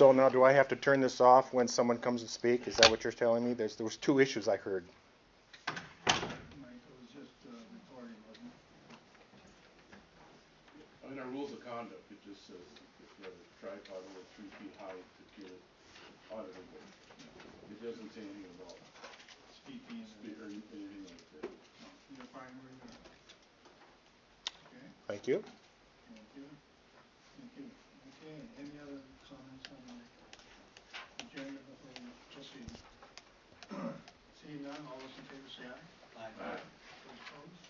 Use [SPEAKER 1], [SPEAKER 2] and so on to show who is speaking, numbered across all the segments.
[SPEAKER 1] So now do I have to turn this off when someone comes to speak? Is that what you're telling me? There was two issues I heard.
[SPEAKER 2] Mike, it was just recording, wasn't it?
[SPEAKER 3] In our rules of conduct, it just says if you have a tripod over 3 feet high to get it auditable. It doesn't say anything about
[SPEAKER 2] Speaking
[SPEAKER 3] or anything like that.
[SPEAKER 2] No, you're fine where you are. Okay,
[SPEAKER 1] Thank you.
[SPEAKER 2] thank you. Thank you. Okay, any other comments on the agenda before we proceed? Seeing none, all those in favor say aye.
[SPEAKER 3] Aye.
[SPEAKER 2] Those opposed?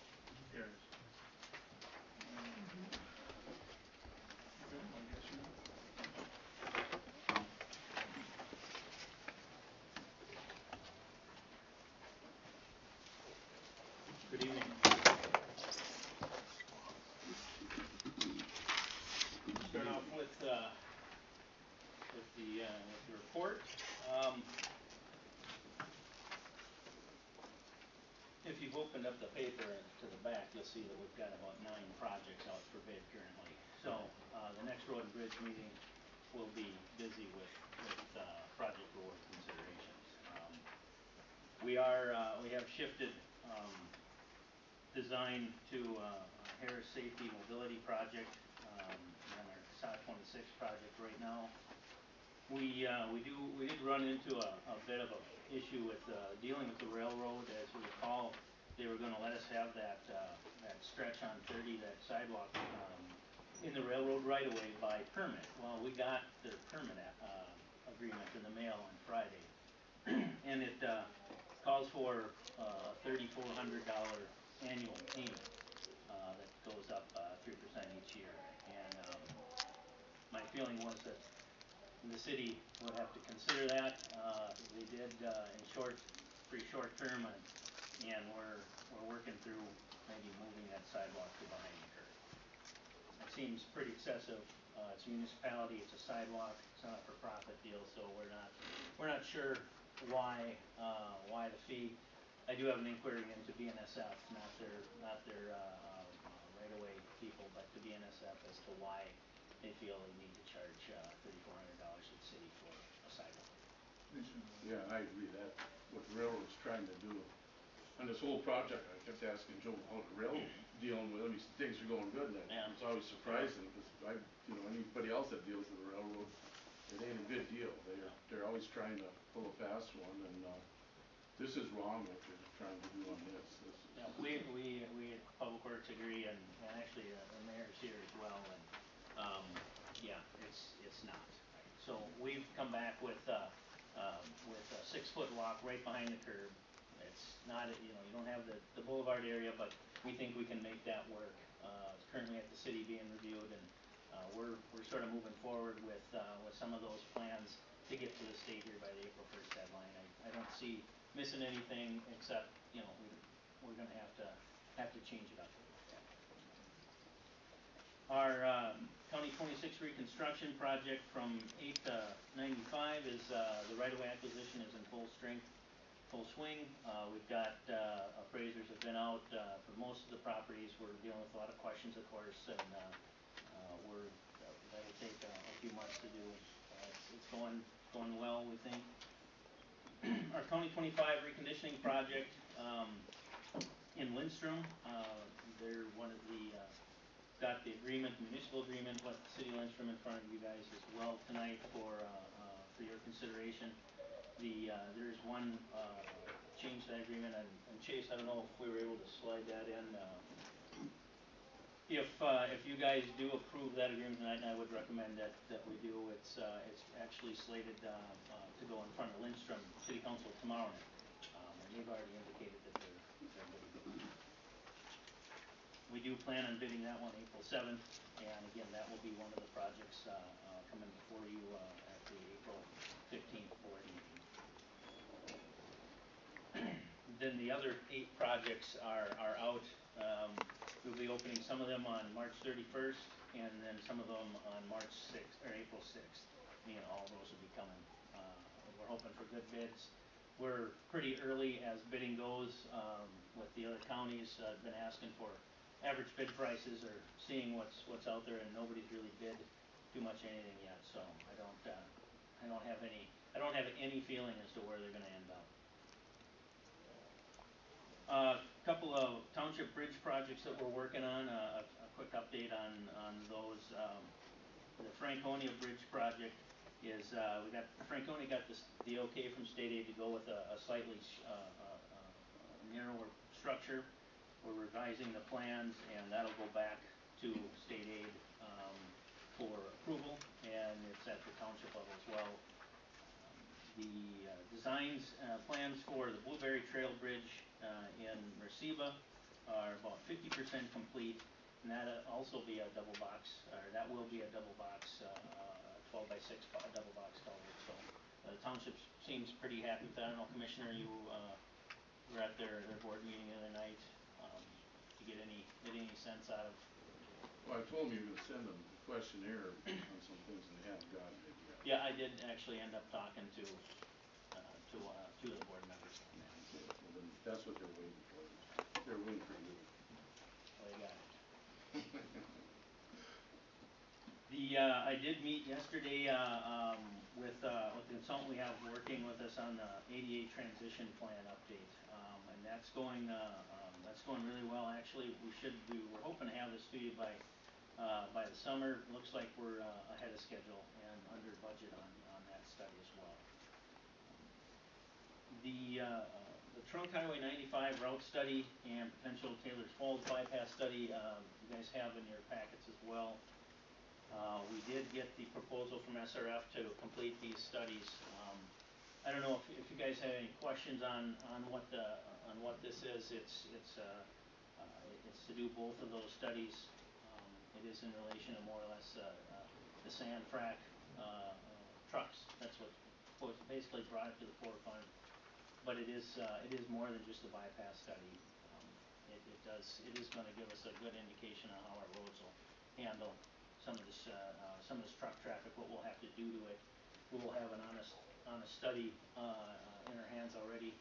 [SPEAKER 2] Carries. Okay, I guess you.
[SPEAKER 4] Good evening. Start off with the report. If you've opened up the paper to the back, you'll see that we've got about 9 projects out for bid currently. So the next road and bridge meeting will be busy with project award considerations. We have shifted design to Harris Safety Mobility Project on our South 26 project right now. We did run into a bit of a issue with dealing with the railroad. As we recall, they were going to let us have that stretch on 30, that sidewalk in the railroad right of way by permit. Well, we got their permit agreement in the mail on Friday, and it calls for a $3,400 annual payment that goes up 3% each year. And my feeling was that the city would have to consider that. They did in pretty short term, and we're working through maybe moving that sidewalk to behind the curb. It seems pretty excessive. It's a municipality, it's a sidewalk, it's not a for-profit deal, so we're not sure why the fee. I do have an inquiry into BNSF, not their right-of-way people, but to BNSF as to why they feel they need to charge $3,400 to the city for a sidewalk.
[SPEAKER 3] Yeah, I agree that what the railroad's trying to do on this whole project, I kept asking Joe how the railroad dealing with them. He said things are going good. And it's always surprising because anybody else that deals with the railroad, it ain't a good deal. They're always trying to pull a fast one, and this is wrong what they're trying to do on this.
[SPEAKER 4] Yeah, we Public Works agree, and actually the mayor's here as well, and yeah, it's not right. So we've come back with a 6-foot walk right behind the curb. It's not, you don't have the boulevard area, but we think we can make that work. It's currently at the city being reviewed, and we're sort of moving forward with some of those plans to get to the state here by the April 1st deadline. I don't see missing anything except we're going to have to change it up a little bit. Our County 26 reconstruction project from 8 to 95 is the right-of-way acquisition is in full swing. We've got appraisers have been out for most of the properties. We're dealing with a lot of questions, of course, and that'll take a few months to do. It's going well, we think. Our County 25 reconditioning project in Lindstrom, they're one of the got the municipal agreement with the city of Lindstrom in front of you guys as well tonight for your consideration. There's one change to that agreement, and Chase, I don't know if we were able to slide that in. If you guys do approve that agreement tonight, and I would recommend that we do, it's actually slated to go in front of Lindstrom City Council tomorrow night, and they've already indicated that they're ready to go. We do plan on bidding that one April 7th, and again, that will be one of the projects coming before you at the April 15th board meeting. Then the other 8 projects are out. We'll be opening some of them on March 31st, and then some of them on March 6th or April 6th. All those will be coming. We're hoping for good bids. We're pretty early as bidding goes with the other counties. I've been asking for average bid prices or seeing what's out there, and nobody's really bid too much anything yet. So I don't I don't have any feeling as to where they're gonna end up. Couple of township bridge projects that we're working on, a quick update on those. The Franconia Bridge project is, Franconia got the okay from state aid to go with a slightly, narrower structure. We're revising the plans and that'll go back to state aid, for approval, and it's at the township level as well. The designs, plans for the Blueberry Trail Bridge in Merciba are about 50% complete, and that'll also be a double box, or that will be a double box, 12x6 double box culvert. So the township seems pretty happy with that. I don't know, Commissioner, you were at their board meeting the other night. To get any sense out of?
[SPEAKER 3] Well, I told them you were gonna send them a questionnaire on some things and they haven't gotten it yet.
[SPEAKER 4] Yeah, I did actually end up talking to two of the board members on that.
[SPEAKER 3] Okay, well then, that's what they're waiting for. They're waiting for you.
[SPEAKER 4] Well, they got it. I did meet yesterday, with the consultant we have working with us on the ADA transition plan update. And that's going really well. Actually, we're hoping to have this to you by the summer. Looks like we're ahead of schedule and under budget on that study as well. The Trunk Highway 95 route study and potential Taylor's Falls bypass study, you guys have in your packets as well. We did get the proposal from SRF to complete these studies. I don't know if you guys have any questions on what this is. It's to do both of those studies. It is in relation to more or less the sand frac trucks. That's what basically brought it to the forefront. But it is more than just a bypass study. It is going to give us a good indication on how our roads will handle some of this truck traffic, what we'll have to do to it. We will have an honest study in our hands already.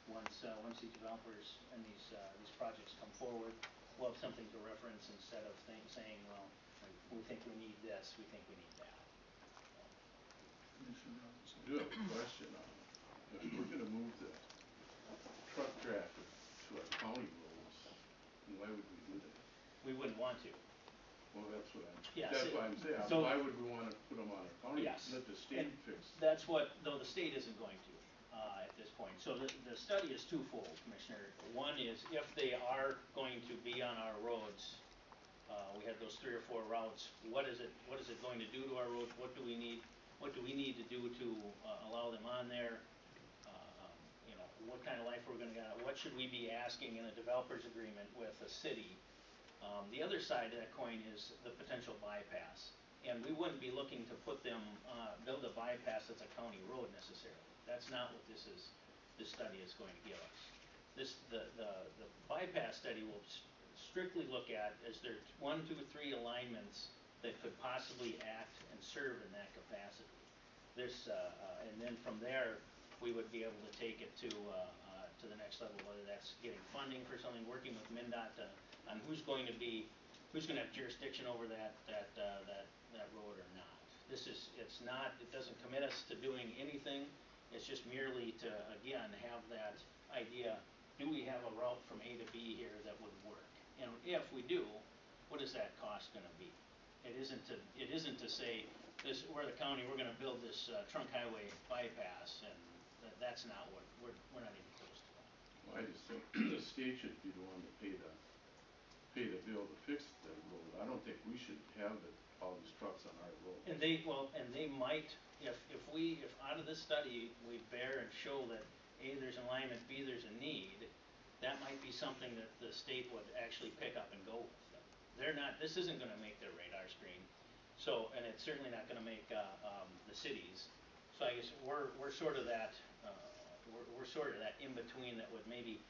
[SPEAKER 4] Once these developers and these projects come forward, we'll have something to reference instead of saying, well, we think we need this, we think we need that.
[SPEAKER 2] Commissioner Robinson.
[SPEAKER 3] I do have a question on it. If we're gonna move the truck traffic to our county roads, then why would we do that?
[SPEAKER 4] We wouldn't want to.
[SPEAKER 3] Well, that's what
[SPEAKER 4] Yes,
[SPEAKER 3] I'm saying.
[SPEAKER 4] so,
[SPEAKER 3] why would we wanna put them on our county?
[SPEAKER 4] Yes,
[SPEAKER 3] Let the state
[SPEAKER 4] and
[SPEAKER 3] fix.
[SPEAKER 4] that's what, though the state isn't going to at this point. So the study is twofold, Commissioner. One is if they are going to be on our roads, we have those 3 or 4 routes. What is it going to do to our roads? What do we need to do to allow them on there? What kind of life we're going to get? What should we be asking in a developer's agreement with a city? The other side of that coin is the potential bypass, and we wouldn't be looking to put them build a bypass that's a county road necessarily. That's not what this study is going to give us. The bypass study will strictly look at is there 1, 2, 3 alignments that could possibly act and serve in that capacity. And then from there we would be able to take it to the next level, whether that's getting funding for something, working with MnDOT on who's going to have jurisdiction over that road or not. It doesn't commit us to doing anything. It's just merely to, again, have that idea, do we have a route from A to B here that would work? And if we do, what is that cost going to be? It isn't to say, we're the county, we're going to build this trunk highway bypass, and that's not what, we're not even close to that.
[SPEAKER 3] Well, I just think the state should be the one to pay the bill to fix the road. I don't think we should have all these trucks on our road.
[SPEAKER 4] And they might, if out of this study we bear and show that A, there's alignment, B, there's a need, that might be something that the state would actually pick up and go with. This isn't going to make their radar screen, so, and it's certainly not going to make the cities. So I guess we're sort of that in between that would maybe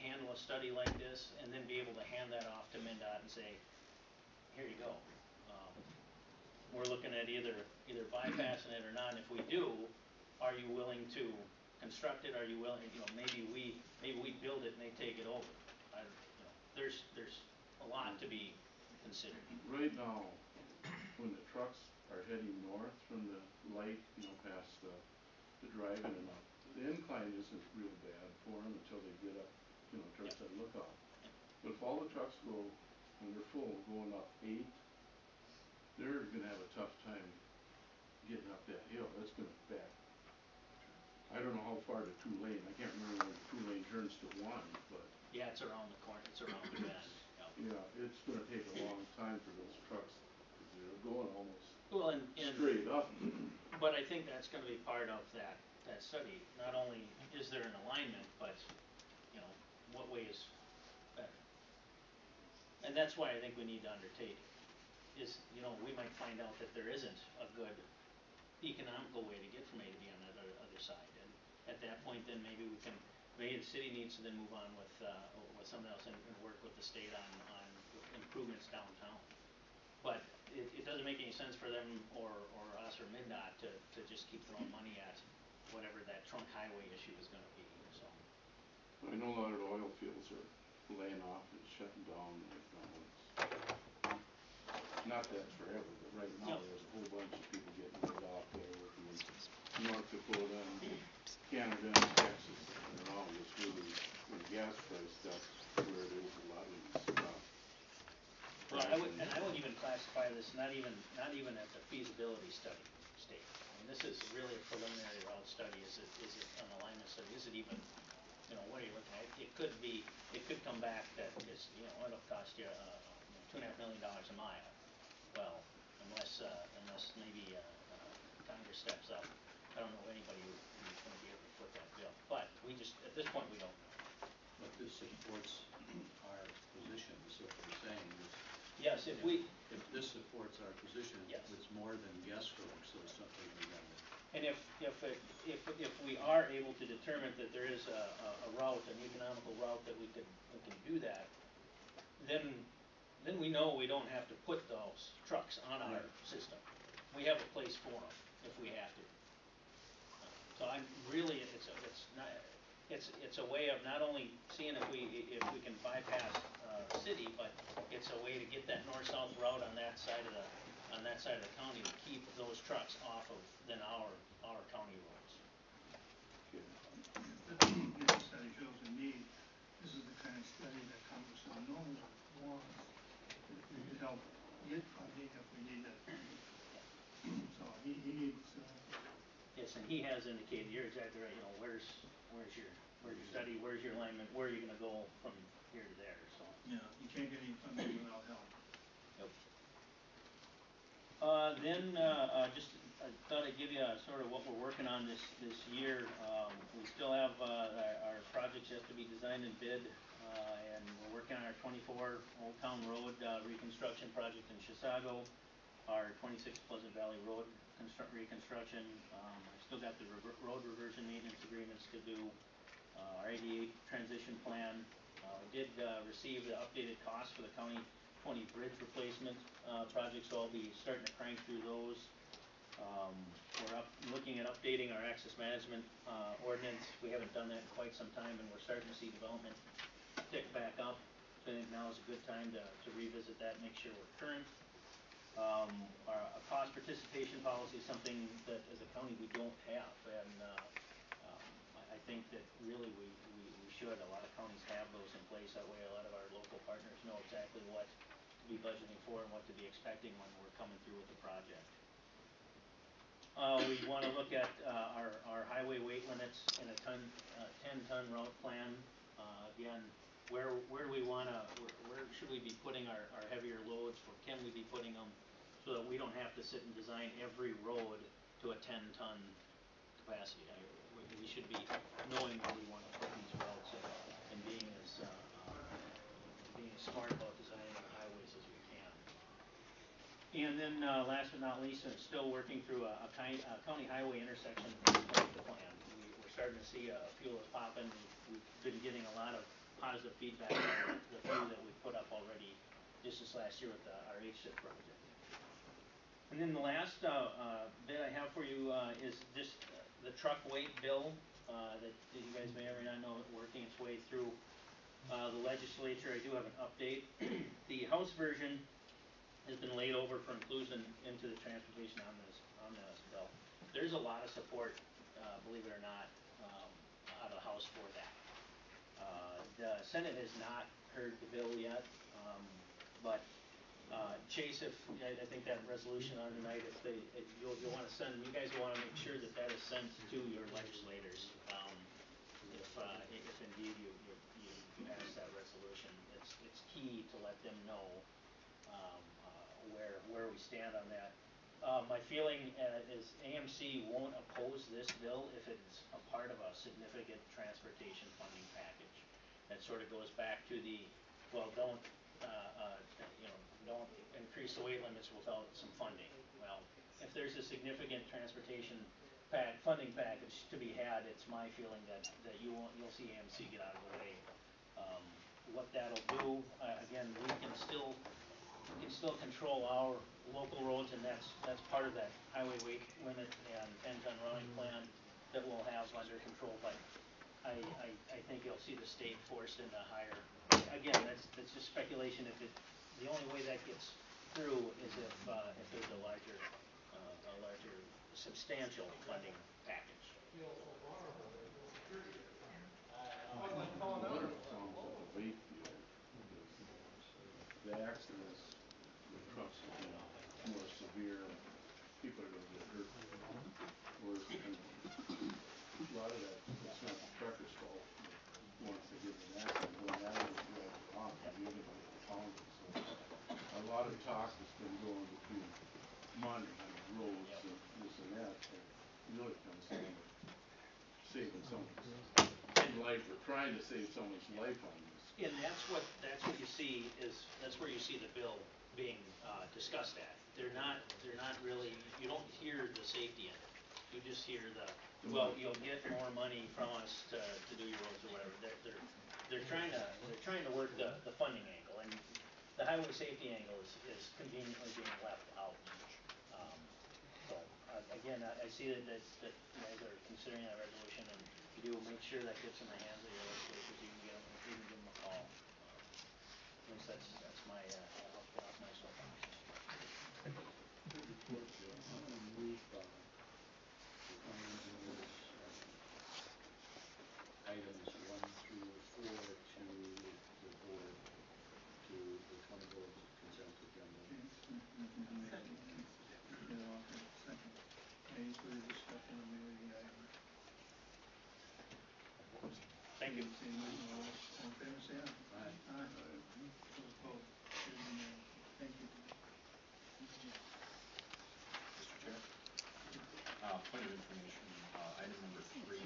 [SPEAKER 4] handle a study like this and then be able to hand that off to MnDOT and say, here you go. We're looking at either bypassing it or not. And if we do, are you willing to construct it? Are you willing? Maybe we build it and they take it over. There's a lot to be considered.
[SPEAKER 3] Right now, when the trucks are heading north from the light, past the drive-in and up. The incline isn't real bad for them until they get up, towards that lookout. But if all the trucks go, when they're full, going up 8, they're gonna have a tough time getting up that hill. It's gonna back. I don't know how far to 2-lane. I can't remember when the 2-lane turns to 1, but
[SPEAKER 4] Yeah, it's around the corner, it's around the bend,
[SPEAKER 3] yeah, it's gonna take a long time for those trucks, 'cause they're going almost
[SPEAKER 4] Well, and
[SPEAKER 3] straight up.
[SPEAKER 4] but I think that's gonna be part of that study. Not only is there an alignment, but, what way is better? And that's why I think we need to undertake it, is, we might find out that there isn't a good economical way to get from A to B on the other side. And at that point, then maybe maybe the city needs to then move on with something else and work with the state on improvements downtown. But it doesn't make any sense for them or us or MnDOT to just keep throwing money at whatever that trunk highway issue is gonna be, so.
[SPEAKER 3] I know a lot of the oil fields are laying off and shutting down right now. It's not that forever, but right now there's a whole bunch of people getting laid off that are working in North Dakota and Canada and Texas and around us really, when gas price, that's where it is a lot of these
[SPEAKER 4] Well, I would even classify this not even at the feasibility study stage. I mean, this is really a preliminary route study. Is it an alignment study? Is it even, what are you looking at? It could come back that it's, it'll cost you, $2.5 million a mile. Well, unless maybe, Congress steps up, I don't know anybody who's gonna be able to foot that bill. But at this point, we don't know.
[SPEAKER 5] But this supports our position, is what we're saying is.
[SPEAKER 4] Yes, if
[SPEAKER 5] this supports our position,
[SPEAKER 4] Yes.
[SPEAKER 5] it's more than guesswork, so it's something we gotta.
[SPEAKER 4] And if we are able to determine that there is a route, an economical route that we can do that, then we know we don't have to put those trucks on our system. We have a place for them if we have to. So I'm really, it's a way of not only seeing if we can bypass the city, but it's a way to get that north-south route on that side of the county to keep those trucks off of then our county roads.
[SPEAKER 2] If the study shows a need, this is the kind of study that Congressman Nolan wants, to help get funding if we need it. So he needs,
[SPEAKER 4] Yes, and he has indicated, you're exactly right, where's your study, where's your alignment, where are you gonna go from here to there, so.
[SPEAKER 2] yeah, you can't get any funding without help.
[SPEAKER 4] Yep. Then, just, I thought I'd give you sort of what we're working on this year. We still have, our projects have to be designed and bid, and we're working on our 24 Old Town Road, reconstruction project in Chisago, our 26 Pleasant Valley Road reconstruction. I've still got the road reversion maintenance agreements to do, our 88 transition plan. We did, receive the updated costs for the County 20 bridge replacement, projects, so I'll be starting to crank through those. We're looking at updating our access management, ordinance. We haven't done that in quite some time, and we're starting to see development pick back up. So I think now is a good time to revisit that, make sure we're current. A cost participation policy is something that as a county we don't have, and I think that really we should. A lot of counties have those in place. That way a lot of our local partners know exactly what to be budgeting for and what to be expecting when we're coming through with the project. We want to look at our highway weight limits in a 10-ton route plan. Again, where do we want to, where should we be putting our heavier loads, or can we be putting them so that we don't have to sit and design every road to a 10-ton capacity. We should be knowing where we want to put these routes and being as smart about designing our highways as we can. And then last but not least, I'm still working through a county highway intersection plan. We're starting to see a few of those popping. We've been getting a lot of positive feedback on the few that we put up already just this last year with our HSIP project. And then the last bit I have for you is just the truck weight bill that you guys may or may not know, working its way through the legislature. I do have an update. The House version has been laid over for inclusion into the transportation omnibus bill. There's a lot of support, believe it or not, out of the House for that. The Senate has not heard the bill yet, but Chase, if I think that resolution on tonight, if you'll want to send, you guys will want to make sure that that is sent to your legislators. If indeed you pass that resolution, it's key to let them know where we stand on that. My feeling is AMC won't oppose this bill if it's a part of a significant transportation funding package. That sort of goes back to the, well, don't increase the weight limits without some funding. Well, if there's a significant transportation funding package to be had, it's my feeling that you'll see AMC get out of the way. What that'll do, again, we can still control our local roads, and that's part of that highway weight limit and 10-ton running plan that we'll have under control. But I think you'll see the state forced into higher. Again, that's just speculation. The only way that gets through is if there's a larger substantial funding package.
[SPEAKER 3] I wonder if it sounds like a weight deal, because the accidents with trucks will be more severe, and people are gonna get hurt worse, and a lot of that, it's not the trucker's fault, but once they get in an accident, no matter what drive they're on, you're gonna get pounded, so a lot of talk has been going between money and roads and this and that, but it really comes down to saving someone's life, or trying to save someone's life on this.
[SPEAKER 4] And that's what you see that's where you see the bill being discussed at. They're not really, you don't hear the safety in it. You just hear well, you'll get more money from us to do your roads or whatever. They're trying to work the funding angle, and the highway safety angle is conveniently being left out. So again, I see that you guys are considering that resolution, and if you do, make sure that gets in the hands of your legislators. You can give them a call. At least that's my I'll get off my soapbox.
[SPEAKER 5] Good report, Joe. I'm gonna move, items 1 through 4 to the board, to the 20 board consent agenda.
[SPEAKER 2] Second. Any further discussion on any of the items?
[SPEAKER 4] Thank you.
[SPEAKER 2] Seeing none, all in favor, say aye.
[SPEAKER 5] Aye.
[SPEAKER 2] Aye. Those opposed, carried unanimously. Thank you.
[SPEAKER 6] Mr. Chair, point of information, item number 3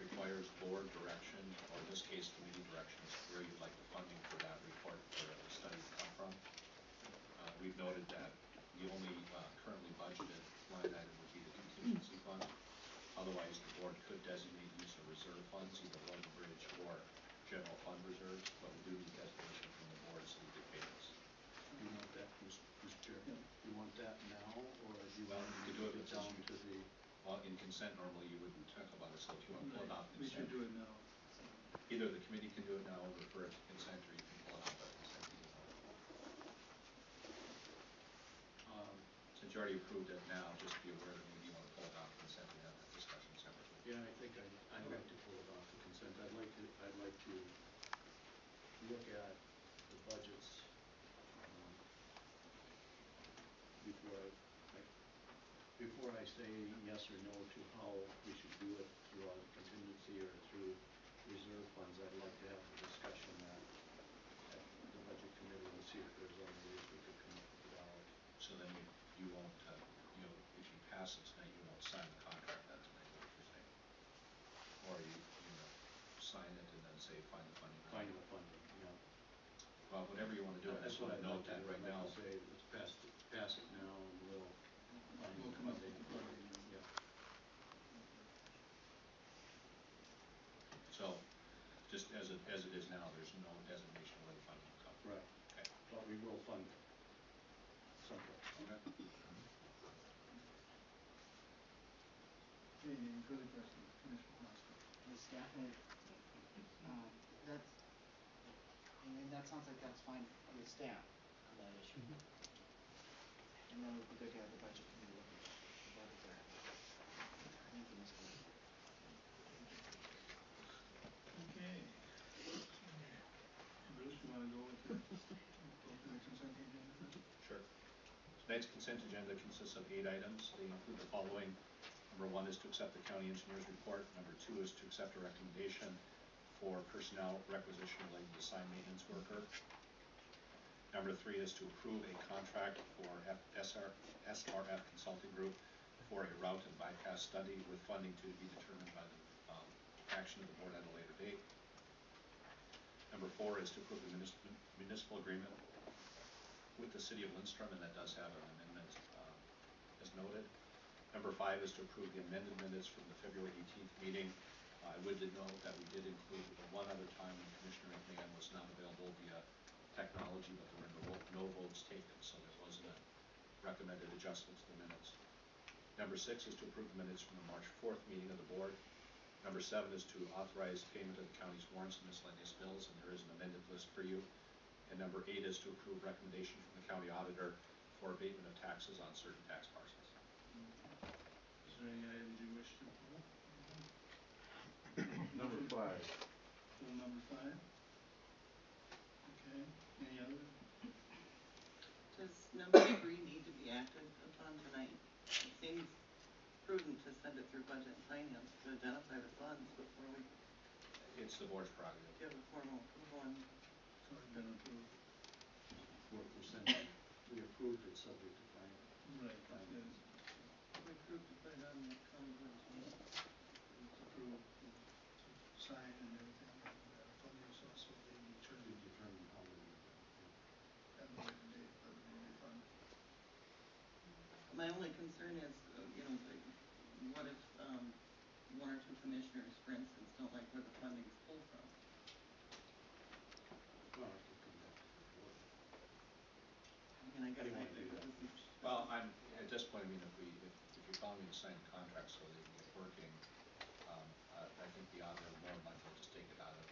[SPEAKER 6] requires board direction, or in this case committee direction, as to where you'd like the funding for that report or the study to come from. We've noted that the only currently budgeted line item would be the contingency fund. Otherwise, the board could designate use of reserve funds, either road and bridge or general fund reserves, but we do need designation from the board so we could pay this.
[SPEAKER 5] You want that, Mr. Chair?
[SPEAKER 2] Yeah.
[SPEAKER 5] You want that now, or do you
[SPEAKER 6] Well,
[SPEAKER 5] want
[SPEAKER 6] you
[SPEAKER 5] to
[SPEAKER 6] could do it
[SPEAKER 5] get down to the?
[SPEAKER 6] Well, in consent normally you wouldn't talk about it, so if you want to pull it off
[SPEAKER 2] We should
[SPEAKER 6] consent.
[SPEAKER 2] do it now.
[SPEAKER 6] Either the committee can do it now, refer it to consent, or you can pull it off by consent either one. Since you already approved it now, just be aware that maybe you want to pull it off consent and have that discussion separately.
[SPEAKER 5] Yeah, I think I'd like to pull it off the consent. I'd like to look at the budgets before I say yes or no to how we should do it through a contingency or through reserve funds. I'd like to have the discussion at the budget committee and see if there's other ways we could come up with the dollars.
[SPEAKER 6] So then you won't, if you pass it tonight, you won't sign the contract that tonight, what you're saying. Or you sign it and then say find the funding.
[SPEAKER 5] Find the funding, yeah.
[SPEAKER 6] Well, whatever you want to do, I just want to note that right now.
[SPEAKER 5] I'd like to say, let's pass it now, and we'll find the
[SPEAKER 2] We'll come up with
[SPEAKER 5] funding.
[SPEAKER 2] the funding.
[SPEAKER 5] Yeah.
[SPEAKER 6] So, just as it is now, there's no designation where the funding will come from.
[SPEAKER 5] Right.
[SPEAKER 6] Okay.
[SPEAKER 5] But we will fund it someplace.
[SPEAKER 6] Okay.
[SPEAKER 2] Okay, any further questions? Commissioner Master.
[SPEAKER 7] Ms. Gaffney, that sounds like that's fine with staff on that issue. And then it would be good to have the budget committee look at that as well. Thank you, Mr. Mayor.
[SPEAKER 2] Okay. Bruce, you wanna go through the consent agenda then?
[SPEAKER 6] Sure. Tonight's consent agenda consists of 8 items. They include the following. Number 1 is to accept the county engineer's report. Number 2 is to accept a recommendation for personnel requisition related to sign maintenance worker. Number 3 is to approve a contract for SRF Consulting Group for a route and bypass study with funding to be determined by the action of the board at a later date. Number 4 is to approve the municipal agreement with the city of Lindstrom, and that does have an amendment as noted. Number 5 is to approve the amended minutes from the February 18th meeting. I would note that we did include one other time when Commissioner McMahon was not available via technology, but there were no votes taken, so there wasn't a recommended adjustment to the minutes. Number 6 is to approve the minutes from the March 4th meeting of the board. Number 7 is to authorize payment of the county's warrants and miscellaneous bills, and there is an amended list for you. And number 8 is to approve recommendation from the county auditor for abatement of taxes on certain tax parcels.
[SPEAKER 2] Is there any items you wish to pull?
[SPEAKER 3] Number 5.
[SPEAKER 2] Pull number 5. Okay, any other?
[SPEAKER 8] Does number 3 need to be acted upon tonight? It seems prudent to send it through budget and finance to identify the funds before we
[SPEAKER 6] It's the board's prerogative.
[SPEAKER 8] give a formal approval on.
[SPEAKER 2] It's already been approved.
[SPEAKER 5] We're sending, we approved it subject to final.
[SPEAKER 2] Right, yes.
[SPEAKER 8] We approved to put it on the county board's meeting.
[SPEAKER 2] It's approved to sign and everything, and funding source will be
[SPEAKER 5] To
[SPEAKER 2] determined
[SPEAKER 5] determine how many.
[SPEAKER 2] at a later date, but it will be funded.
[SPEAKER 8] My only concern is, what if, 1 or 2 commissioners, for instance, don't like where the funding's pulled from?
[SPEAKER 5] Well, it could come back to the board.
[SPEAKER 8] I mean, I guess
[SPEAKER 5] How do you want to do that?
[SPEAKER 8] this is.
[SPEAKER 6] Well, at this point, I mean, if you're calling me to sign the contract so they can get working, I think the auditor more than likely will just take it out of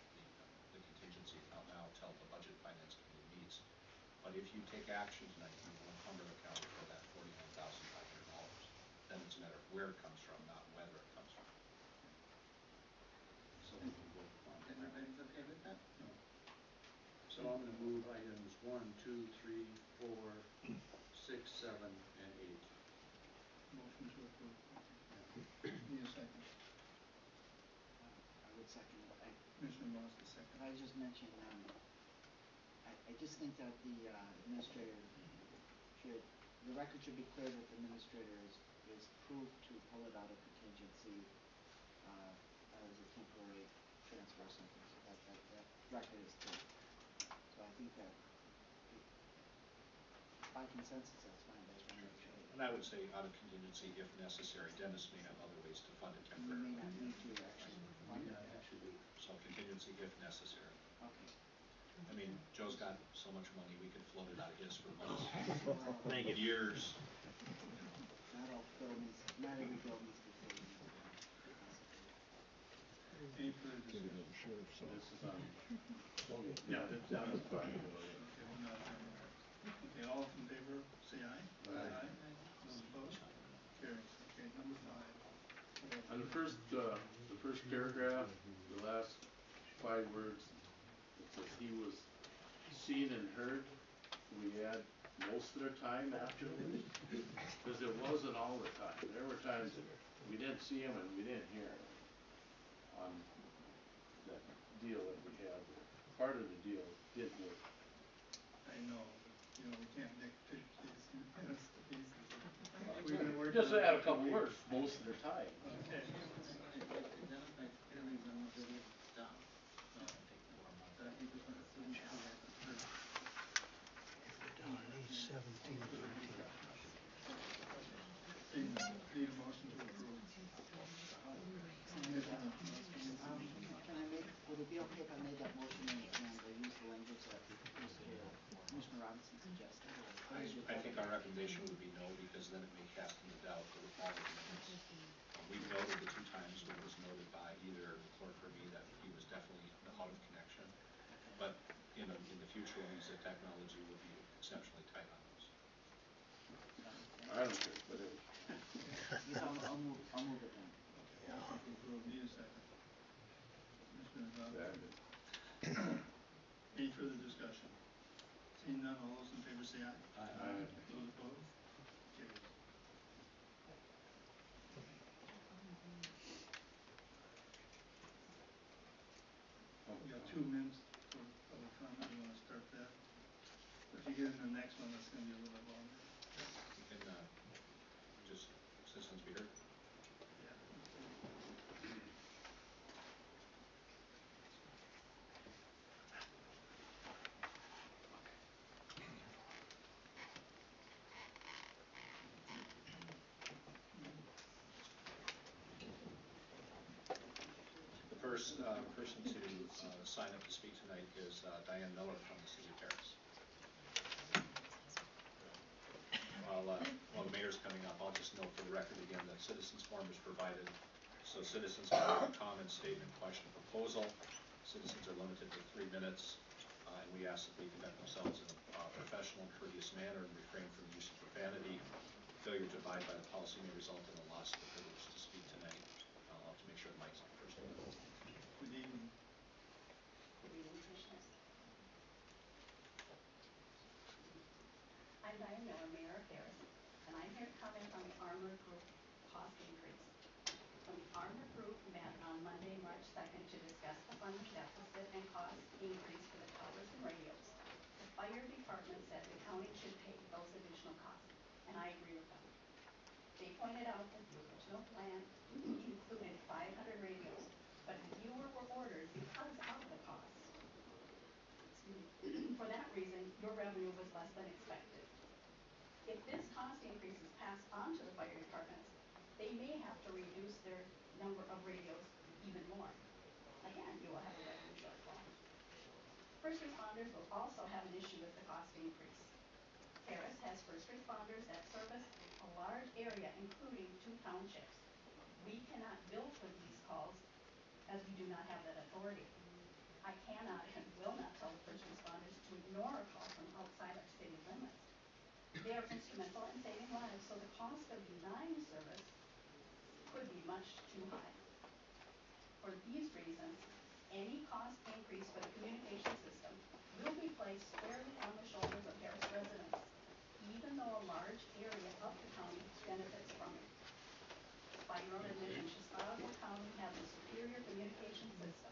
[SPEAKER 6] the contingency account now until the budget finance committee meets. But if you take action tonight, you will encumber the county for that $49,500. Then it's a matter of where it comes from, not whether it comes from.
[SPEAKER 5] So we can vote upon it.
[SPEAKER 8] Everybody's okay with that?
[SPEAKER 5] No. So I'm gonna move items 1, 2, 3, 4, 6, 7, and 8.
[SPEAKER 2] Motion to approve.
[SPEAKER 5] Yeah.
[SPEAKER 2] Need a second.
[SPEAKER 7] I would second it.
[SPEAKER 2] Commissioner Moss, the second.
[SPEAKER 7] I just mentioned, I just think that the administrator should, the record should be clear that the administrator is approved to pull it out of contingency as a temporary transfer or something, so that record is clear. So I think that by consensus, that's fine, but I just want to make sure that
[SPEAKER 6] And I would say out of contingency if necessary. Dennis may have other ways to fund it
[SPEAKER 7] you
[SPEAKER 6] temporarily.
[SPEAKER 7] may not need to actually fund it.
[SPEAKER 5] Yeah, actually,
[SPEAKER 6] So contingency if necessary.
[SPEAKER 7] Okay.
[SPEAKER 6] I mean, Joe's got so much money, we could float it out of his for months,
[SPEAKER 7] Well,
[SPEAKER 6] years.
[SPEAKER 7] not every bill needs to be paid constantly.
[SPEAKER 2] Any further discussion?
[SPEAKER 3] So this is on, yeah, that's down to 5.
[SPEAKER 2] Okay, we're not done yet. Okay, all in favor, say aye.
[SPEAKER 3] Aye.
[SPEAKER 2] Those opposed? Carries. Okay, number 5.
[SPEAKER 3] On the first paragraph, the last 5 words, it says he was seen and heard. We add most of their time afterwards, because it wasn't all the time. There were times that we didn't see him and we didn't hear him on that deal that we had there. Part of the deal did work.
[SPEAKER 2] I know, but, we can't nitpick these minutes to pieces.
[SPEAKER 3] Well,
[SPEAKER 2] We've been working
[SPEAKER 3] just
[SPEAKER 2] on it
[SPEAKER 3] add a
[SPEAKER 2] for
[SPEAKER 3] couple
[SPEAKER 2] weeks.
[SPEAKER 3] words, most of their time.
[SPEAKER 2] Okay.
[SPEAKER 8] It identifies clearly when the bill stops. But I think we want to see who has to first.
[SPEAKER 2] Need a motion to approve.
[SPEAKER 7] Can I make, would it be okay if I made that motion and I use the language that Commissioner Robinson suggested? Or what is your
[SPEAKER 6] I think our
[SPEAKER 7] thought?
[SPEAKER 6] recommendation would be no, because then it may cast into doubt all of the minutes. We've noted the 2 times when it was noted by either the clerk or me that he was definitely out of connection. But in the future, when we use the technology, we'll be exceptionally tight on those.
[SPEAKER 3] I don't care, but it,
[SPEAKER 7] I'll move it then.
[SPEAKER 2] Okay, motion to approve, need a second. Commissioner
[SPEAKER 3] that,
[SPEAKER 2] Godu. Any further discussion? Seeing none, all those in favor say aye.
[SPEAKER 3] Aye.
[SPEAKER 2] Those opposed? Carries. We got 2 minutes for public comment, you wanna start that? If you get in the next one, that's gonna be a little bit longer.
[SPEAKER 6] You can, just, citizens be heard.
[SPEAKER 2] Yeah.
[SPEAKER 6] The first, person to, sign up to speak tonight is, Diane Miller from the city of Paris. While the mayor's coming up, I'll just note for the record again that citizens form is provided, so citizens can have a comment, statement, question, proposal. Citizens are limited to 3 minutes, and we ask that they conduct themselves in a professional, courteous manner and refrain from the use of profanity. Failure to abide by the policy may result in the loss of the privilege to speak tonight. I'll have to make sure the mic's on first.
[SPEAKER 2] Good evening.
[SPEAKER 9] Good evening, Commissioners. I'm Diane Miller, Mayor of Paris, and I'm here to comment on the Armor Group cost increase. When the Armor Group met on Monday, March 2nd to discuss the funding deficit and cost increase for the towers and radios, the fire department said the county should pay those additional costs, and I agree with them. They pointed out that the original plan included 500 radios, but fewer were ordered because of the cost. For that reason, your revenue was less than expected. If this cost increase is passed on to the fire departments, they may have to reduce their number of radios even more. Again, you will have a revenue shortfall. First responders will also have an issue with the cost increase. Paris has first responders that service a large area, including 2 townships. We cannot bill for these calls as we do not have that authority. I cannot and will not tell the first responders to ignore a call from outside our city limits. They are instrumental in saving lives, so the cost of denying service could be much too high. For these reasons, any cost increase for the communication system will be placed squarely on the shoulders of Paris residents, even though a large area of the county benefits from it. By your own admission, Chisago County has a superior communication system.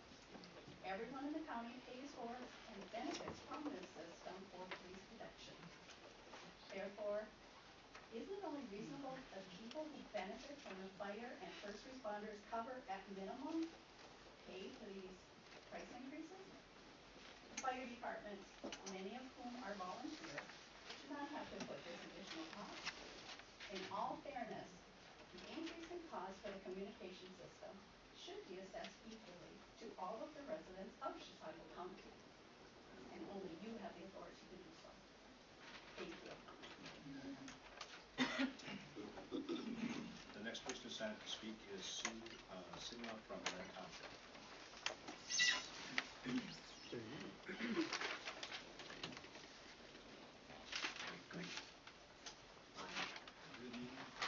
[SPEAKER 9] Everyone in the county pays for and benefits from this system for police protection. Therefore, isn't it only reasonable that people who benefit from the fire and first responders cover at minimum pay for these price increases? The fire departments, many of whom are volunteers, should not have to put this additional cost. In all fairness, the increase in cost for the communication system should be assessed equally to all of the residents of Chisago County. And only you have the authority to do so. Thank you.
[SPEAKER 6] The next person who signed up to speak is Sue Sigma from Lynn Township.
[SPEAKER 2] Good evening.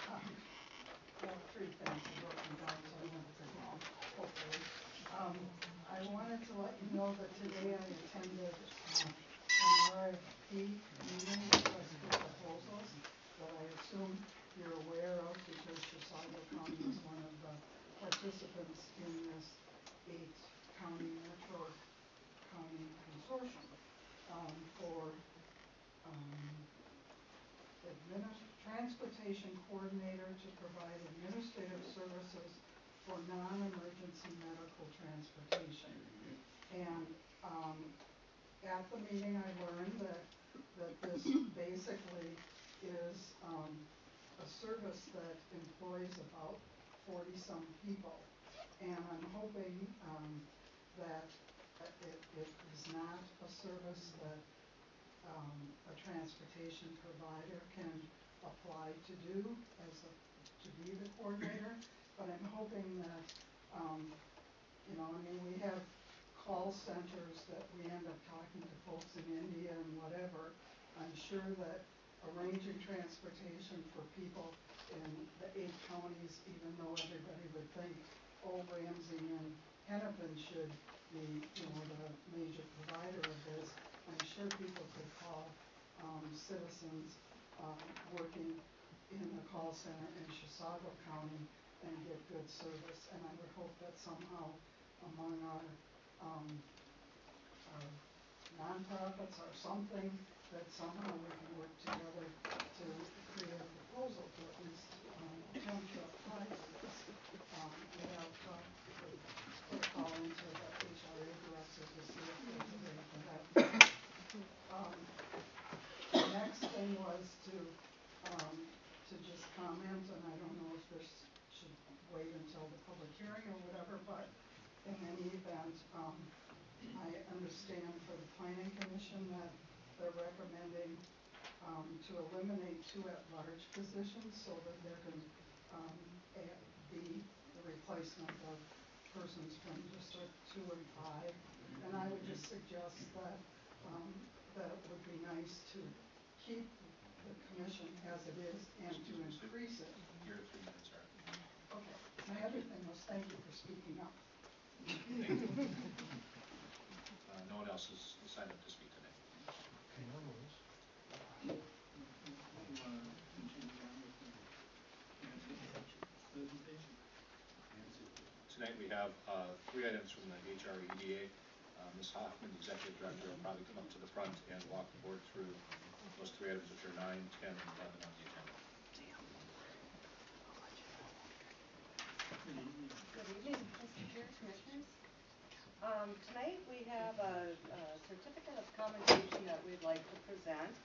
[SPEAKER 10] I have 3 things to broken down, so I won't take long, hopefully. I wanted to let you know that today I attended an RFP meeting with proposals that I assume you're aware of because Chisago County is one of the participants in this 8-county metro county consortium for transportation coordinator to provide administrative services for non-emergency medical transportation. And at the meeting I learned that this basically is a service that employs about 40-some people. And I'm hoping that it is not a service that a transportation provider can apply to do to be the coordinator, but I'm hoping that we have call centers that we end up talking to folks in India and whatever. I'm sure that arranging transportation for people in the 8 counties, even though everybody would think, oh, Ramsey and Hennepin should be, the major provider of this. I'm sure people could call citizens working in the call center in Chisago County and get good service. And I would hope that somehow among our nonprofits or something, that somehow we can work together to create a proposal to at least attempt to apply for this. We have put a call into the HRA director to see if there's a way for that. The next thing was to just comment, and I don't know if this should wait until the public hearing or whatever, but in any event, I understand for the planning commission that they're recommending to eliminate 2 at-large positions so that there can be the replacement of persons from District 2 and 5. And I would just suggest that that it would be nice to keep the commission as it is and to increase it.
[SPEAKER 6] Your 3 minutes are.
[SPEAKER 10] Okay. My other thing was thank you for speaking up.
[SPEAKER 6] Thank you. No one else is signed up to speak today.
[SPEAKER 2] You wanna continue on with the presentation?
[SPEAKER 6] Tonight we have 3 items from the HREDA. Ms. Hoffman, the Executive Director, will probably come up to the front and walk the board through those 3 items, which are 9, 10, and 11 on the agenda.
[SPEAKER 2] Good evening.
[SPEAKER 11] Good evening, Mr. Chair, Commissioners. Tonight we have a certificate of commendation that we'd like to present.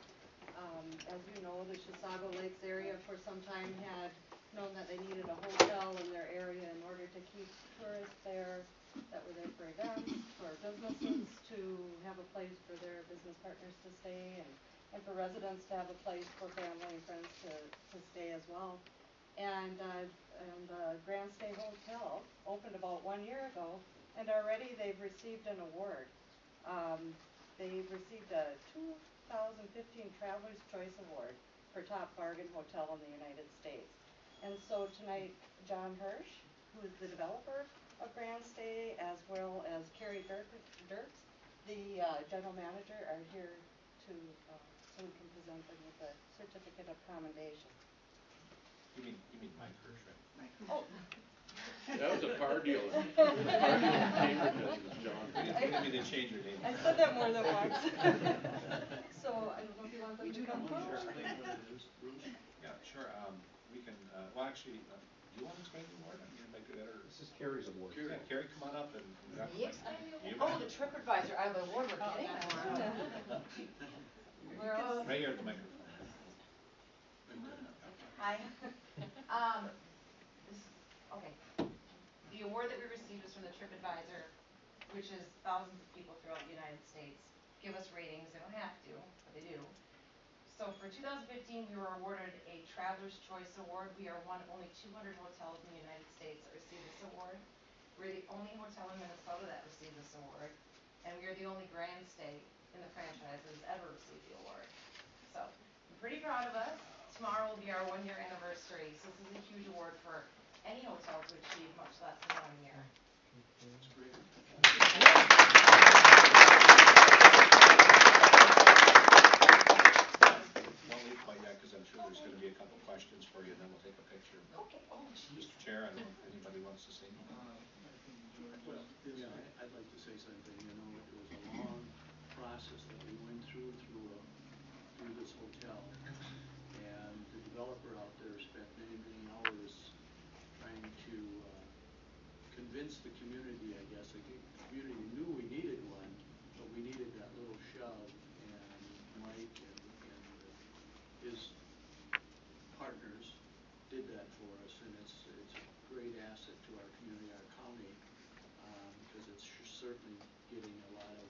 [SPEAKER 11] As you know, the Chisago Lakes area for some time had known that they needed a hotel in their area in order to keep tourists there that were there for events, for businesses to have a place for their business partners to stay, and for residents to have a place for family and friends to stay as well. And the Grand Stay Hotel opened about 1 year ago, and already they've received an award. They've received a 2015 Traveler's Choice Award for Top Bargain Hotel in the United States. And so tonight, John Hirsch, who is the developer of Grand Stay, as well as Carrie Dirks, the general manager, are here to so we can present them with a certificate of commendation.
[SPEAKER 6] You mean Mike Hirsch, right?
[SPEAKER 11] Oh.
[SPEAKER 3] That was a car dealer. Car dealer in Cambridge, was John.
[SPEAKER 6] Maybe they changed their name.
[SPEAKER 11] I said that more than once. So I don't know if you want them to come forward.
[SPEAKER 5] Explain what it is, Bruce?
[SPEAKER 6] Yeah, sure. We can, well, actually, do you want to explain the award? I mean, make it better.
[SPEAKER 12] This is Carrie's award.
[SPEAKER 6] Yeah, Carrie, come on up and.
[SPEAKER 13] Me explain the award? Oh, the TripAdvisor, the award we're getting.
[SPEAKER 6] Right here at the microphone.
[SPEAKER 13] Hi. Okay. The award that we received is from the TripAdvisor, which is thousands of people throughout the United States give us ratings. They don't have to, but they do. So for 2015, we were awarded a Traveler's Choice Award. We are one of only 200 hotels in the United States that receive this award. We're the only hotel in Minnesota that received this award, and we are the only Grand Stay in the franchise that has ever received the award. So I'm pretty proud of us. Tomorrow will be our 1-year anniversary, so this is a huge award for any hotel to achieve, much less in 1 year.
[SPEAKER 5] That's great.
[SPEAKER 6] Don't leave quite yet, because I'm sure there's going to be a couple questions for you, and then we'll take a picture.
[SPEAKER 13] Okay. Oh, geez.
[SPEAKER 6] Mr. Chair, I don't know if anybody wants to say anything.
[SPEAKER 2] I think George
[SPEAKER 5] Well,
[SPEAKER 2] is.
[SPEAKER 5] yeah, I'd like to say something. It was a long process that we went through this hotel, and the developer out there spent many, many hours trying to convince the community, I guess. The community knew we needed one, but we needed that little shove, and Mike and his partners did that for us, and it's a great asset to our community, our county, because it's certainly getting a lot of,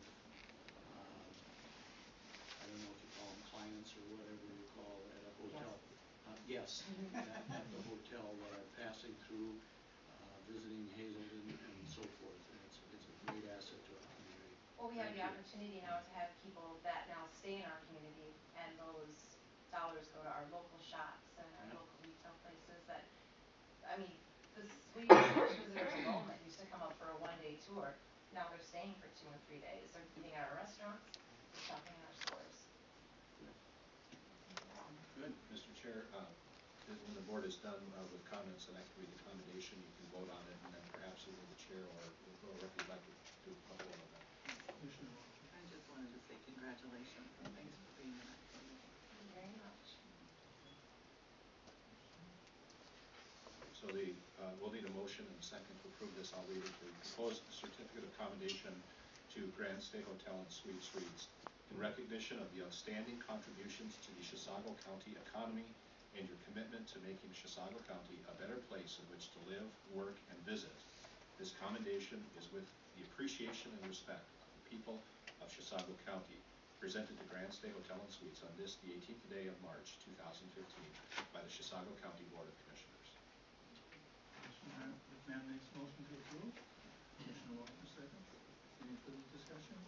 [SPEAKER 5] I don't know if you call them clients or whatever you call at a hotel. Yes, at the hotel that are passing through, visiting Hazelden and so forth, and it's a great asset to our community.
[SPEAKER 13] Well, we have the opportunity now to have people that now stay in our community, and those dollars go to our local shops and our local retail places that, I mean, we used to have visitors alone that used to come up for a 1-day tour. Now they're staying for 2 and 3 days. They're eating at our restaurants, they're shopping in our stores.
[SPEAKER 6] Good, Mr. Chair, when the board is done with comments, and I can read the commendation, you can vote on it, and then perhaps either the chair or if you'd like to do a vote on that.
[SPEAKER 2] Commissioner Walker.
[SPEAKER 8] I just wanted to say congratulations and thanks for being in that committee.
[SPEAKER 13] Thank you very much.
[SPEAKER 6] So we'll need a motion and a second to approve this. I'll read it. The proposed certificate of commendation to Grand Stay Hotel and Suites reads, in recognition of the outstanding contributions to the Chisago County economy and your commitment to making Chisago County a better place in which to live, work, and visit, this commendation is with the appreciation and respect of the people of Chisago County, presented to Grand Stay Hotel and Suites on this, the 18th day of March, 2015, by the Chisago County Board of Commissioners.
[SPEAKER 2] Commissioner McMahon makes motion to approve. Commissioner Walker seconds. Any further discussion?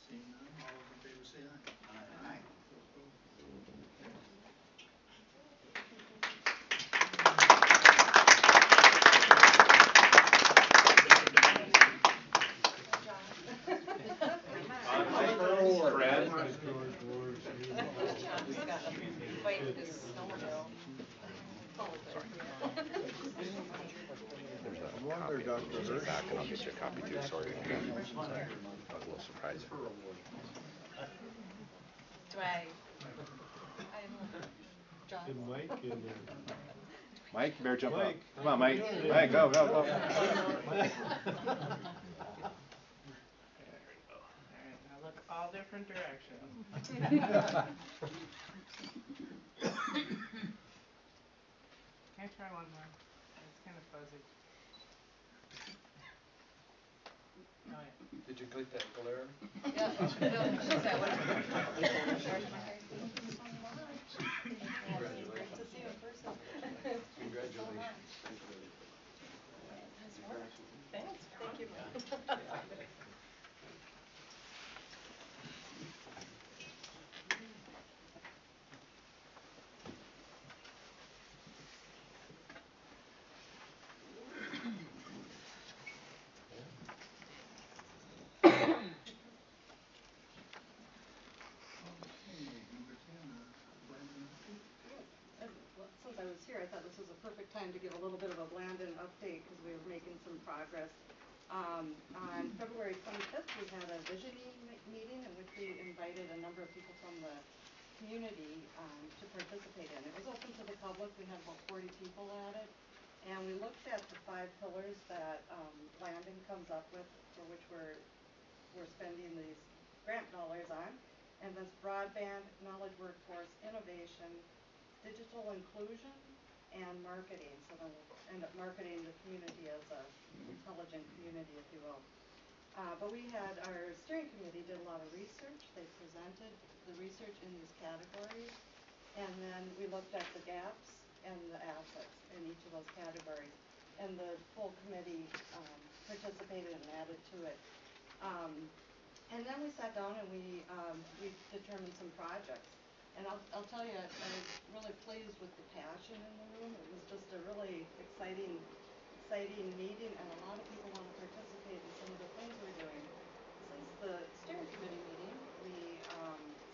[SPEAKER 2] Seeing none, all those in favor say aye.
[SPEAKER 7] Aye.
[SPEAKER 2] Those opposed? Carries.
[SPEAKER 11] Brad? John's got to fight his snowmobile.
[SPEAKER 1] Back and I'll get you a copy too. Sorry. I was a little surprised.
[SPEAKER 11] Do I John?
[SPEAKER 12] And Mike and
[SPEAKER 1] Mike, you better jump
[SPEAKER 12] Mike.
[SPEAKER 1] up. Come on, Mike. Mike, go, go, go.
[SPEAKER 14] There we go. Alright, now look all different directions. Can I try one more? It's kind of fuzzy. Oh yeah.
[SPEAKER 5] Did you click that glare?
[SPEAKER 11] Yeah, she's that one. Great to see you in person.
[SPEAKER 5] Congratulations.
[SPEAKER 11] Nice work. Thanks. Thank you.
[SPEAKER 2] Number 10, Blandon update.
[SPEAKER 11] Since I was here, I thought this was a perfect time to give a little bit of a Blandon update because we were making some progress. On February 25th, we had a visioning meeting in which we invited a number of people from the community to participate in. It was open to the public. We had about 40 people at it. And we looked at the 5 pillars that Blandon comes up with, for which we're spending these grant dollars on. And that's broadband, knowledge workforce, innovation, digital inclusion, and marketing. So then we'll end up marketing the community as a intelligent community, if you will. But we had, our steering committee did a lot of research. They presented the research in these categories. And then we looked at the gaps and the assets in each of those categories. And the full committee participated and added to it. And then we sat down and we determined some projects. And I'll tell you, I was really pleased with the passion in the room. It was just a really exciting meeting, and a lot of people want to participate in some of the things we're doing. Since the steering committee meeting, we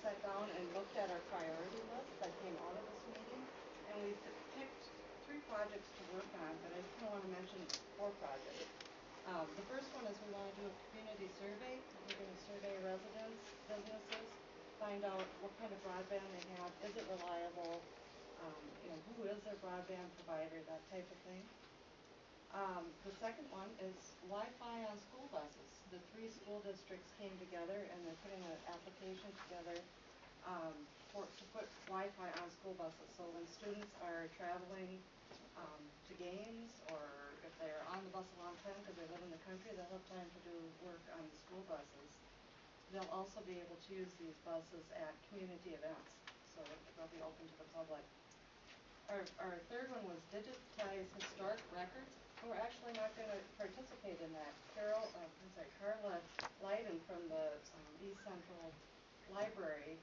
[SPEAKER 11] sat down and looked at our priority list that came out of this meeting, and we picked 3 projects to work on, but I just want to mention 4 projects. The first one is we want to do a community survey. We're going to survey residents, businesses, find out what kind of broadband they have, is it reliable, who is their broadband provider, that type of thing. The second one is Wi-Fi on school buses. The 3 school districts came together and they're putting an application together to put Wi-Fi on school buses. So when students are traveling to games, or if they're on the bus a long time because they live in the country, they'll have time to do work on the school buses. They'll also be able to use these buses at community events, so they'll be open to the public. Our third one was digitize historic records. And we're actually not going to participate in that. Carla Leiden from the East Central Library,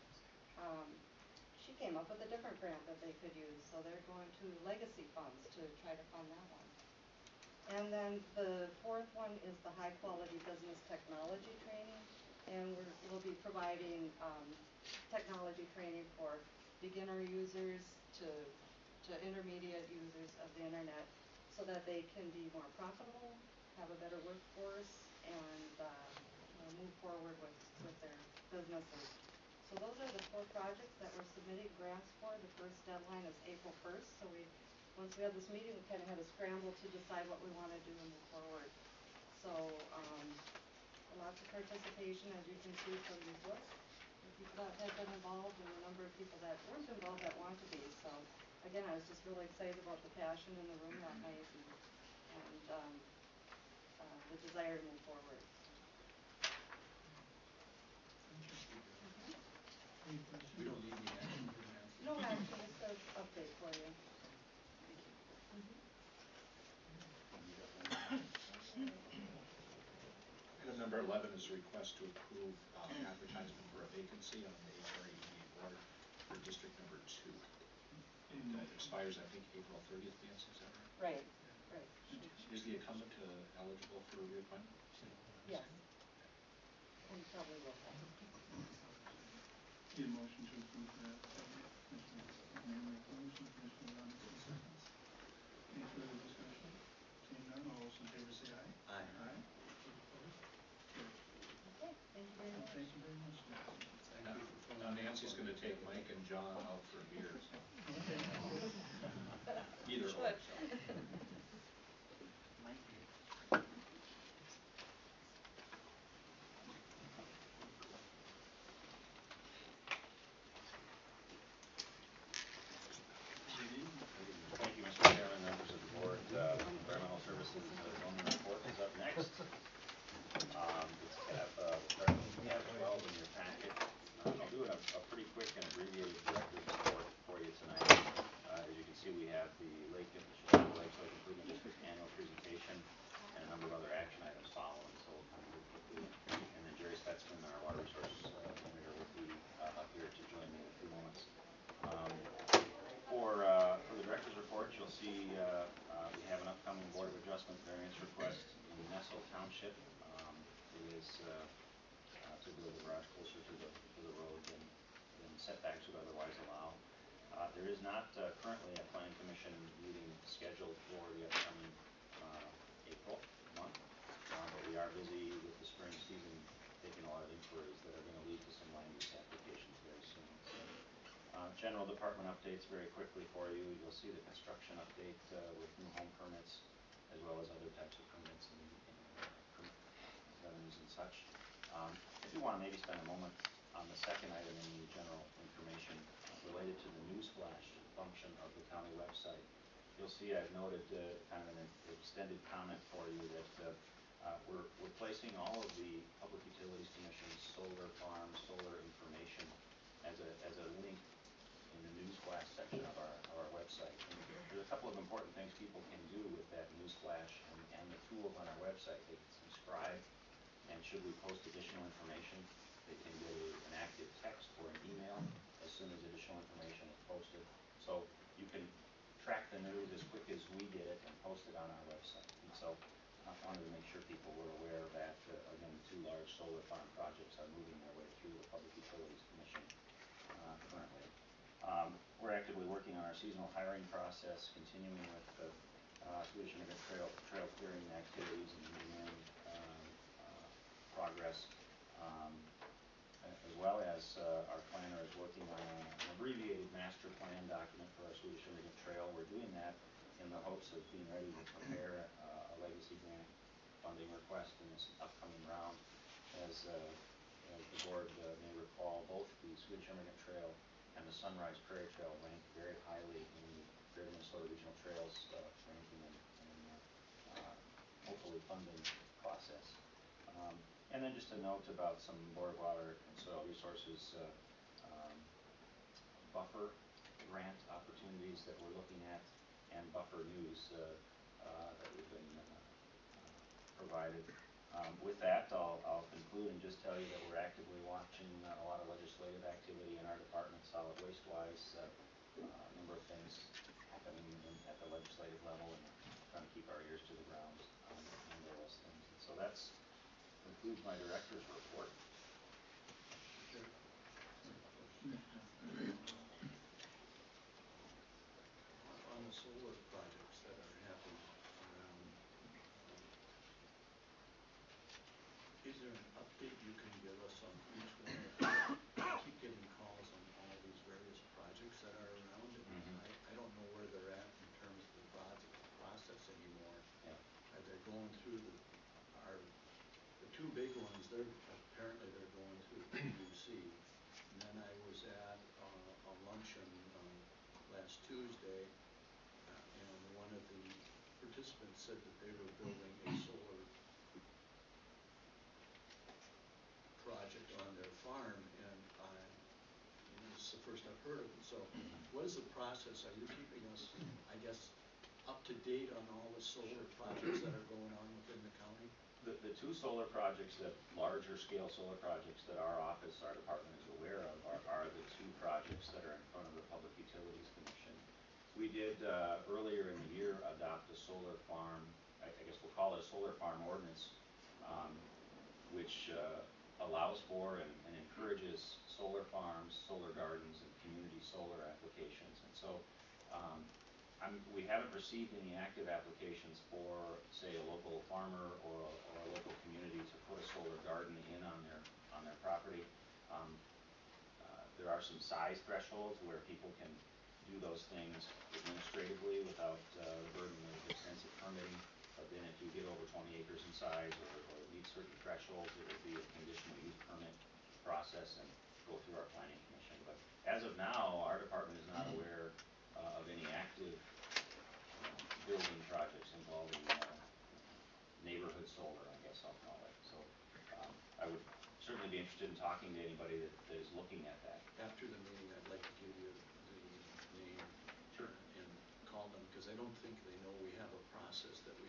[SPEAKER 11] she came up with a different grant that they could use, so they're going to legacy funds to try to fund that one. And then the fourth one is the high quality business technology training, and we'll be providing, technology training for beginner users to intermediate users of the internet, so that they can be more profitable, have a better workforce, and, move forward with their businesses. So those are the 4 projects that we're submitting grants for. The first deadline is April 1st, so once we had this meeting, we kinda had to scramble to decide what we wanna do and move forward. So, lots of participation, as you can see from these lists, the people that have been involved and the number of people that weren't involved that want to be. So, again, I was just really excited about the passion in the room that night and the desire to move forward.
[SPEAKER 2] Any questions?
[SPEAKER 5] We don't need the action for Nancy.
[SPEAKER 11] No action, just an update for you.
[SPEAKER 7] Thank you.
[SPEAKER 6] Item number 11 is a request to approve advertisement for a vacancy on the HREDA board for District Number 2. It expires, I think, April 30th, Nancy, is that right?
[SPEAKER 11] Right.
[SPEAKER 6] Is the incumbent eligible for reappointment?
[SPEAKER 11] Yes. And probably will have.
[SPEAKER 2] Need a motion to approve that, Commissioner McMahon makes a motion, Commissioner Robinson seconds. Any further discussion? Seeing none, all those in favor say aye.
[SPEAKER 5] Aye.
[SPEAKER 2] Aye. Those opposed? Carried.
[SPEAKER 11] Okay, thank you very
[SPEAKER 2] Well,
[SPEAKER 11] much.
[SPEAKER 2] thank you very much, Nancy.
[SPEAKER 5] Thank you for filling
[SPEAKER 6] Now
[SPEAKER 5] in
[SPEAKER 6] Nancy's
[SPEAKER 5] for
[SPEAKER 6] gonna
[SPEAKER 5] me.
[SPEAKER 6] take Mike and John out for beers.
[SPEAKER 2] Okay.
[SPEAKER 6] Either or,
[SPEAKER 11] Should.
[SPEAKER 6] so.
[SPEAKER 7] Mike?
[SPEAKER 12] Thank you, Mr. Chairman, members of the board. Environmental Services zoning report is up next. It's we'll start with tab 12 in your packet. I'll do a pretty quick and abbreviated director's report for you tonight. As you can see, we have the Chisago Lake Improvement District annual presentation and a number of other action items following, so we'll kind of move quickly. And then Jerry Spetzman, our water resource manager, will be up here to join me in a few moments. For the director's report, you'll see we have an upcoming Board of Adjustment variance request in Nessel Township. It is to build a garage closer to the road than setbacks would otherwise allow. There is not currently a planning commission meeting scheduled for the upcoming April month, but we are busy with the spring season, taking a lot of inquiries that are going to lead to some land use applications very soon. So, general department updates very quickly for you. You'll see the construction update with new home permits, as well as other types of permits and permit revenues and such. I do want to maybe spend a moment on the second item in the general information related to the newsflash function of the county website. You'll see I've noted kind of an extended comment for you that we're placing all of the Public Utilities Commission's solar farms, solar information as a link in the newsflash section of our website. And there's a couple of important things people can do with that newsflash and the tools on our website. They can subscribe, and should we post additional information, they can get an active text or an email as soon as additional information is posted. So you can track the news as quick as we get it and post it on our website. And so I wanted to make sure people were aware of that. Again, the 2 large solar farm projects are moving their way through the Public Utilities Commission currently. We're actively working on our seasonal hiring process, continuing with the Swedish Immigrant Trail clearing activities and engineering progress, as well as our planner is working on an abbreviated master plan document for our Swedish Immigrant Trail. We're doing that in the hopes of being ready to prepare a legacy grant funding request in this upcoming round. As the board may recall, both the Swedish Immigrant Trail and the Sunrise Prairie Trail rank very highly in the Greater Minnesota Regional Trails ranking and hopefully funding process. And then just a note about some Board of Water and Soil Resources buffer grant opportunities that we're looking at, and buffer news that we've been provided. With that, I'll conclude and just tell you that we're actively watching a lot of legislative activity in our department, solid waste-wise. the legislative level and trying to keep our ears to the ground and handle those things. And so that's concludes my director's report.
[SPEAKER 5] Chair, I have a question. On the solar projects that are happening around, is there an update you can give us on each one of them? I keep getting calls on all these various projects that are around, and I don't know where they're at in terms of the process anymore.
[SPEAKER 12] Yeah.
[SPEAKER 5] Are they going through are the two big ones, apparently they're going through the PUC. And then I was at a luncheon last Tuesday, and one of the participants said that they were building a solar project on their farm, and this is the first I've heard of it. So what is the process? Are you keeping us, I guess, up to date on all the solar projects that are going on within the county?
[SPEAKER 12] The two solar projects, larger scale solar projects that our office, our department is aware of are the two projects that are in front of the Public Utilities Commission. We did earlier in the year adopt a solar farm, I guess we'll call it a solar farm ordinance, which allows for and encourages solar farms, solar gardens, and community solar applications. And so we haven't received any active applications for, say, a local farmer or a local community to put a solar garden in on their property. There are some size thresholds where people can do those things administratively without the burden of extensive permitting. But then if you get over 20 acres in size or meet certain thresholds, it would be a conditional use permit process and go through our planning commission. But as of now, our department is not aware of any active building projects involving neighborhood solar, I guess I'll call it. So I would certainly be interested in talking to anybody that is looking at that.
[SPEAKER 5] After the meeting, I'd like to give you the name.
[SPEAKER 12] Sure.
[SPEAKER 5] And call them, because I don't think they know we have a process that we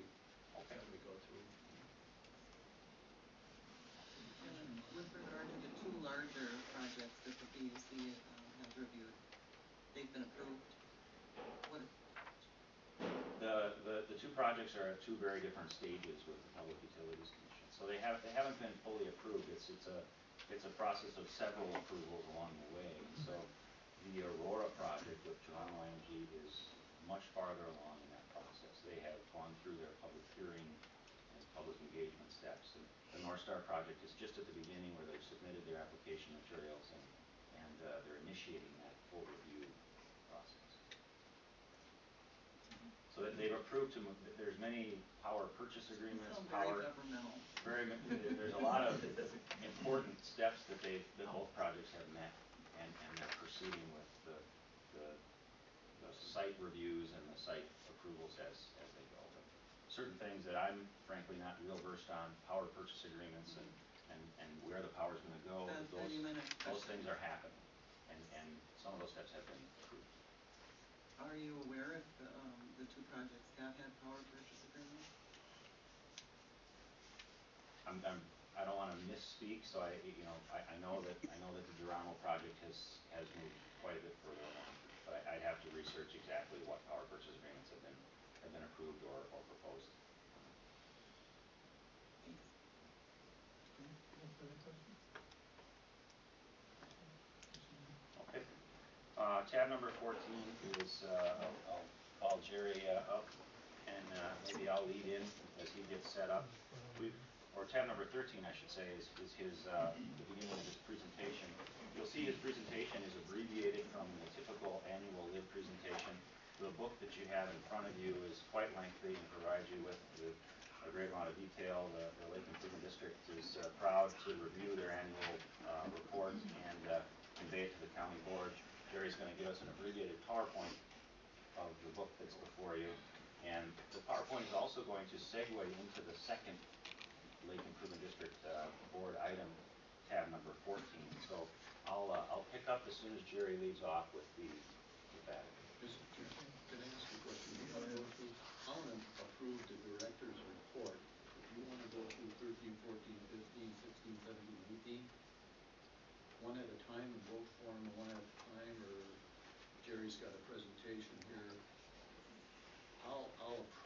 [SPEAKER 5] go through.
[SPEAKER 8] And with regard to the two larger projects that the PUC has reviewed, they've been approved. What?
[SPEAKER 12] The two projects are at two very different stages with the Public Utilities Commission. So they haven't been fully approved. It's a process of several approvals along the way. And so the Aurora project with Toronto Energy is much farther along in that process. They have gone through their public hearing and public engagement steps. And the North Star project is just at the beginning where they've submitted their application materials and they're initiating that full review process. So that they've approved there's many power purchase agreements.
[SPEAKER 8] Very governmental.
[SPEAKER 12] There's a lot of important steps that both projects have met, and they're proceeding with the site reviews and the site approvals as they go. But certain things that I'm frankly not real versed on, power purchase agreements and where the power is going to go, those things are happening, and some of those steps have been approved.
[SPEAKER 8] Are you aware if the two projects have had power purchase agreements?
[SPEAKER 12] I don't want to misspeak, so I know that the Geronimo project has moved quite a bit further along, but I'd have to research exactly what power purchase agreements have been approved or proposed.
[SPEAKER 8] Thanks.
[SPEAKER 2] Okay, no further questions?
[SPEAKER 12] Okay. Tab number 14 is I'll call Jerry up, and maybe I'll lead in as he gets set up. Or tab number 13, I should say, is his the beginning of his presentation. You'll see his presentation is abbreviated from the typical annual LID presentation. The book that you have in front of you is quite lengthy and provides you with a great amount of detail. The Lake Improvement District is proud to review their annual report and convey it to the county board. Jerry's going to give us an abbreviated PowerPoint of the book that's before you. And the PowerPoint is also going to segue into the second Lake Improvement District board item, tab number 14. So I'll pick up as soon as Jerry leads off with that.
[SPEAKER 5] Mr. Chair, can I ask a question? Do you want to go through, I want to approve the director's report. If you want to go through 13, 14, 15, 16, 17, 18, one at a time and vote for them one at a time, or Jerry's got a presentation here.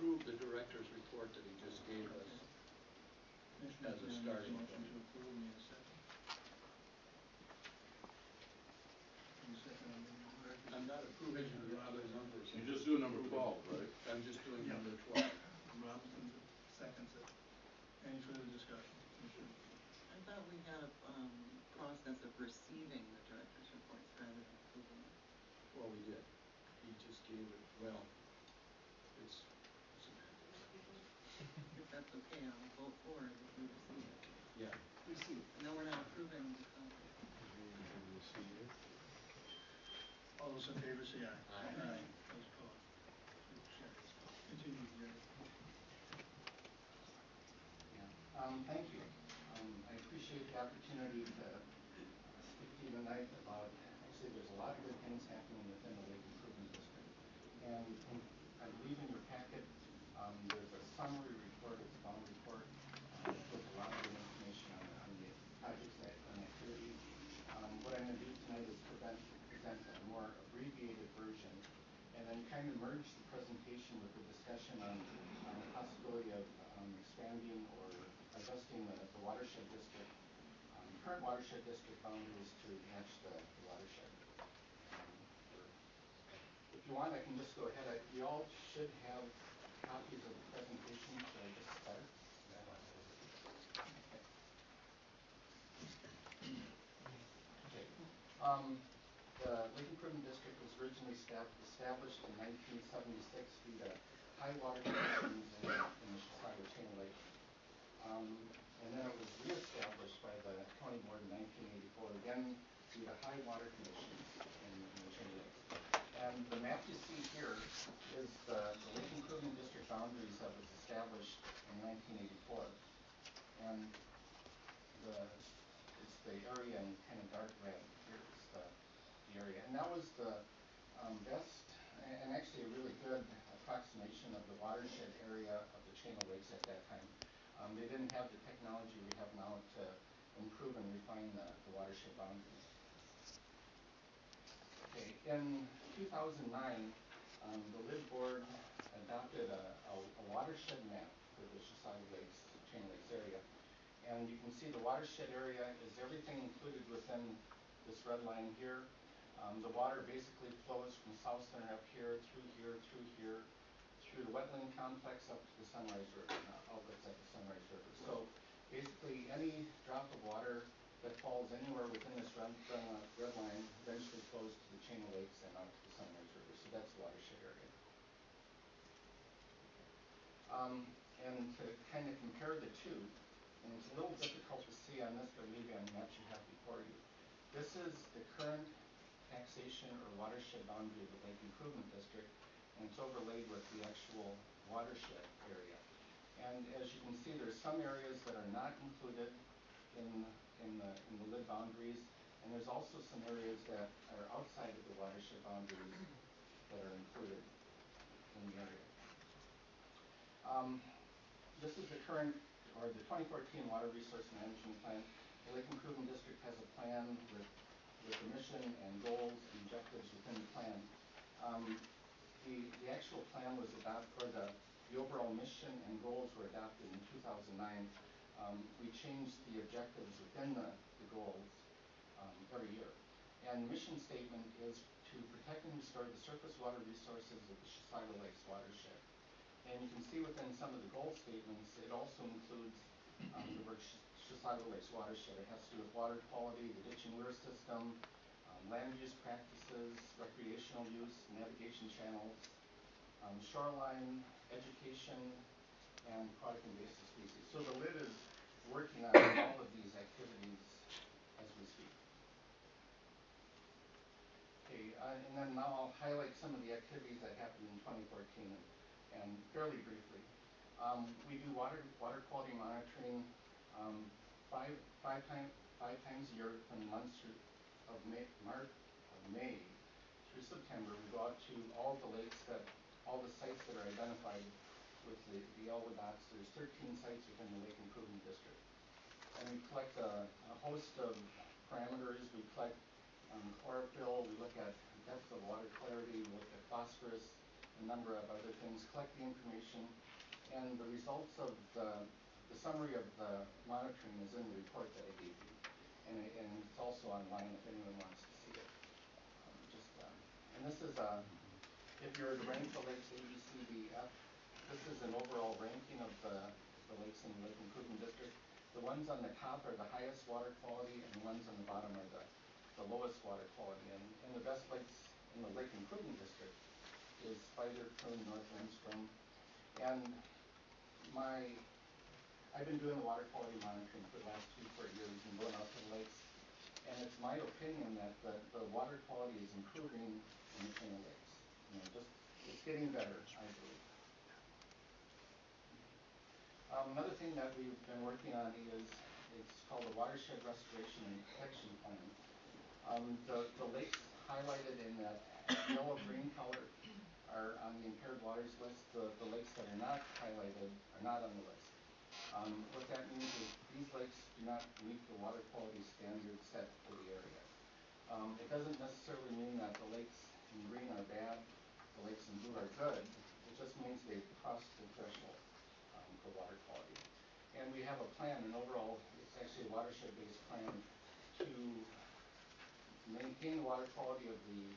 [SPEAKER 5] approve the director's report that he just gave us.
[SPEAKER 2] Commissioner
[SPEAKER 5] As a
[SPEAKER 2] McMahon makes a
[SPEAKER 5] starting
[SPEAKER 2] motion
[SPEAKER 5] point.
[SPEAKER 2] to approve, need a second? Need a second on the director's.
[SPEAKER 5] I'm not approving the other numbers.
[SPEAKER 3] You just do number 12, right?
[SPEAKER 5] I'm just doing
[SPEAKER 2] Yeah.
[SPEAKER 5] number 12.
[SPEAKER 2] Robinson seconds it. Any further discussion, Commissioner McKee?
[SPEAKER 8] I thought we had a, process of receiving the director's reports rather than approving it.
[SPEAKER 5] Well, we did. He just gave it, well, it's semantics.
[SPEAKER 8] If that's okay, I'll vote for it if we receive it.
[SPEAKER 5] Yeah. Receive.
[SPEAKER 8] And then we're not approving the copy.
[SPEAKER 2] All those in favor say aye.
[SPEAKER 5] Aye.
[SPEAKER 2] Those opposed? So carries. Continue, Jerry.
[SPEAKER 15] Thank you. I appreciate the opportunity to speak to you tonight about, actually there's a lot of good things happening within the Lake Improvement District. And I believe in your packet, there's a summary report, it's a bound report, with a lot of good information on the projects and activities. What I'm going to do tonight is present a more abbreviated version and then kind of merge the presentation with the discussion on the possibility of expanding or adjusting the watershed district, current watershed district boundaries to match the watershed. If you want, I can just go ahead. You all should have copies of the presentation. Should I just start? Okay. The Lake Improvement District was originally established in 1976 due to high water conditions in the Chisago Chain Lake. And then it was reestablished by the County Board in 1984, again due to high water conditions in the Chain Lakes. And the map you see here is the Lake Improvement District boundaries that was established in 1984. And it's the area in kind of dark red. Here's the area. And that was the best and actually a really good approximation of the watershed area of the Chain of Lakes at that time. They didn't have the technology we have now to improve and refine the watershed boundaries. Okay, in 2009, the LID board adopted a watershed map for the Chisago Lakes, Chain Lakes area. And you can see the watershed area is everything included within this red line here. The water basically flows from South Center up here, through the wetland complex up to the Sunrise River, outlets at the Sunrise River. So basically any drop of water that falls anywhere within this red line eventually flows to the Chain of Lakes and out to the Sunrise River. So that's the watershed area. And to kind of compare the two, and it's a little difficult to see on this, but maybe on the maps you have before you. This is the current taxation or watershed boundary of the Lake Improvement District, and it's overlaid with the actual watershed area. And as you can see, there's some areas that are not included in the LID boundaries, and there's also some areas that are outside of the watershed boundaries that are included in the area. This is the current, or the 2014 Water Resource Management Plan. The Lake Improvement District has a plan with the mission and goals and objectives within the plan. The actual plan was adopted, or the overall mission and goals were adopted in 2009. We changed the objectives within the goals every year. And the mission statement is to protect and restore the surface water resources of the Chisago Lakes watershed. And you can see within some of the goal statements, it also includes the word Chisago Lakes watershed. It has to do with water quality, the ditching weir system, land use practices, recreational use, navigation channels, shoreline, education, and aquatic invasive species. So the LID is working on all of these activities as we speak. Okay, and then now I'll highlight some of the activities that happened in 2014 and fairly briefly. We do water quality monitoring five times a year from the months of May through September. We go out to all the sites that are identified with the yellow dots. There's 13 sites within the Lake Improvement District. And we collect a host of parameters. We collect chlorophyll, we look at depth of water clarity, we look at phosphorus, and a number of other things, collect the information, and the results of the summary of the monitoring is in the report that I gave you. And it's also online if anyone wants to see it. And this is, if you were to rank the lakes A, B, C, D, F, this is an overall ranking of the lakes in the Lake Improvement District. The ones on the top are the highest water quality, and the ones on the bottom are the lowest water quality. And the best lakes in the Lake Improvement District is Spider, Coon, North Lindstrom. And I've been doing the water quality monitoring for the last 3-4 years and going out to the lakes. And it's my opinion that the water quality is improving in the lakes. It's getting better, I believe. Another thing that we've been working on is, it's called the Watershed Restoration and Protection Plan. The lakes highlighted in that yellow-green color are on the impaired waters list. The lakes that are not highlighted are not on the list. What that means is these lakes do not meet the water quality standards set for the area. It doesn't necessarily mean that the lakes in green are bad, the lakes in blue are good. It just means they've crossed the threshold for water quality. And we have a plan, an overall, it's actually a watershed-based plan to maintain the water quality of the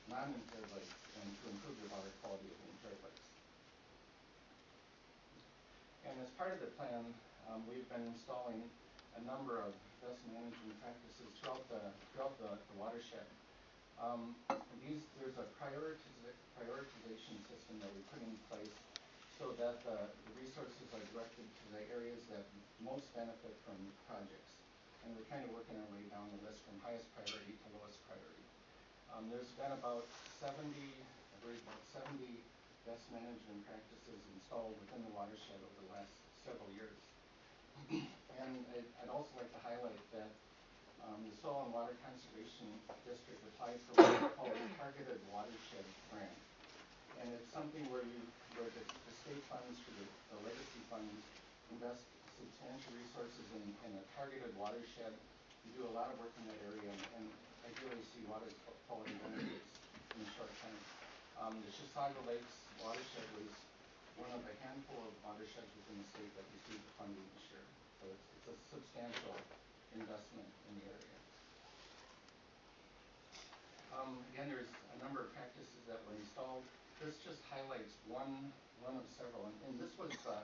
[SPEAKER 15] non-impaired lakes and to improve the water quality of the impaired lakes. And as part of the plan, we've been installing a number of best management practices throughout the watershed. There's a prioritization system that we put in place so that the resources are directed to the areas that most benefit from projects. And we're kind of working our way down the list from highest priority to lowest priority. There's been about 70 best management practices installed within the watershed over the last several years. And I'd also like to highlight that the Soil and Water Conservation District applied for what we call a targeted watershed grant. And it's something where the state funds through the legacy funds invest substantial resources in a targeted watershed. We do a lot of work in that area and ideally see water quality benefits in the short term. The Chisago Lakes watershed was one of a handful of watersheds within the state that received the funding this year. So it's a substantial investment in the area. Again, there's a number of practices that were installed. This just highlights one of several. And this was the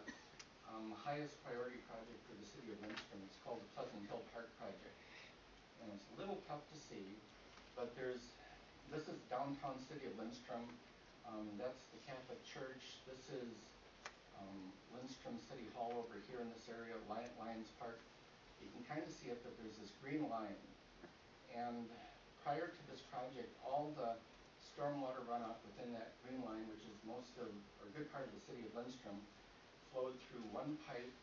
[SPEAKER 15] highest priority project for the city of Lindstrom. It's called the Pleasant Hill Park Project. And it's a little tough to see, but this is downtown city of Lindstrom. That's the Catholic Church. This is Lindstrom City Hall over here in this area, Lions Park. You can kind of see it, but there's this green line. And prior to this project, all the stormwater runoff within that green line, which is a good part of the city of Lindstrom, flowed through one pipe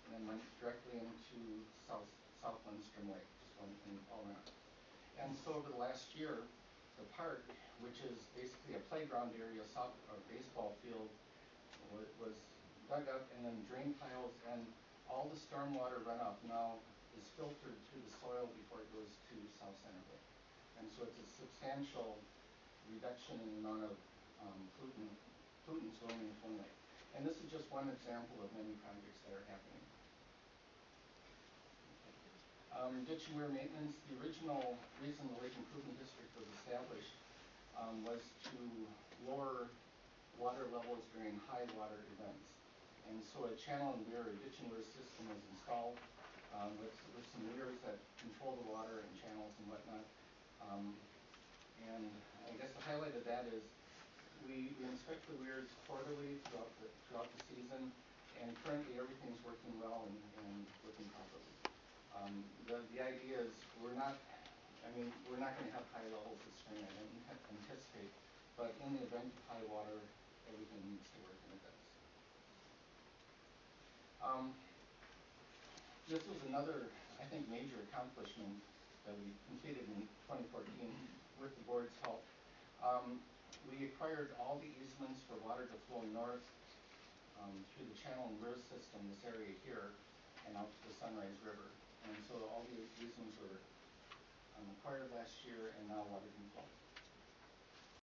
[SPEAKER 15] and then went directly into South Lindstrom Lake, just one in all runoff. And so over the last year, the park, which is basically a playground area, a baseball field, was dug up, and then drain piles, and all the stormwater runoff now is filtered through the soil before it goes to South Center Lake. And so it's a substantial reduction in the amount of pollutants going into one lake. And this is just one example of many projects that are happening. Ditch and weir maintenance. The original reason the Lake Improvement District was established was to lower water levels during high water events. And so a channel and weir, or ditch and weir system was installed with some weirs that control the water and channels and whatnot. And I guess the highlight of that is we inspect the weirs quarterly throughout the season, and currently everything's working well and working properly. The idea is we're not going to have high levels this spring, I don't anticipate, but in the event of high water, everything needs to work, and it does. This was another, I think, major accomplishment that we completed in 2014 with the board's help. We acquired all the easements for water to flow north through the channel and weir system, this area here, and out to the Sunrise River. And so all the easements were acquired last year, and now water can flow.